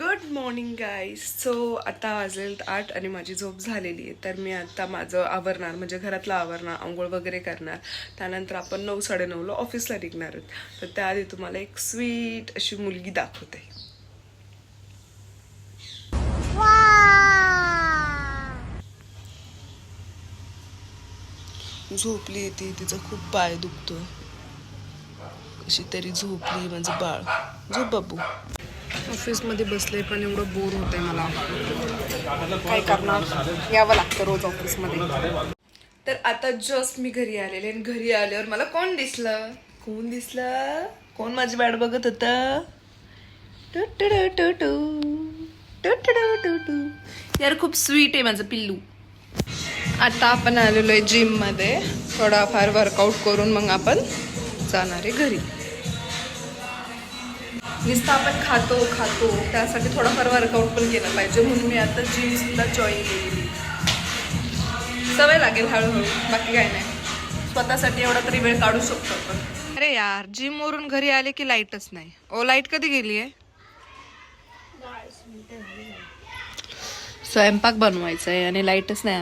Good morning guys. So आता वाजलेत 8 आणि माझी झोप झालेली आहे. तर मी आता माझं आवरणार, म्हणजे घरातलं आवरणार, आंघोळ वगैरे करणार. त्यानंतर आपण 9-9:30ला ऑफिसला निघणार आहोत. तर त्याआधी तुम्हाला एक स्वीट अशी मुलगी दाखवते. झोपली ती, तिचा खूप पाय दुखतोय. कशी तरी झोपली माझं बाळ. झोप बाबू. ऑफिसमध्ये बसले पण एवढं बोर होतंय मला. काय करणार, यावं लागतं रोज ऑफिसमध्ये. तर आता जस्ट मी घरी आलेले आणि घरी आल्यावर मला कोण दिसलं? कोण माझी वाट बघत होतं? यार खूप स्वीट आहे माझं पिल्लू. आता आपण आलेलो आहे जिम मध्ये. थोडाफार वर्कआउट करून मग आपण जाणार आहे घरी. नुसतं आपण खातो त्यासाठी थोडाफार वर्कआउट पण केलं पाहिजे, म्हणून मी आता जिम सुद्धा जॉईन केलेली. सवय लागेल हळूहळू, बाकी काय नाही. स्वतःसाठी एवढा तरी वेळ काढू शकतो आपण. अरे यार, जिम वरून घरी आले की लाईटच नाही. ओ, लाईट कधी गेली आहे? स्वयंपाक बनवायचा आहे आणि लाईटच नाही.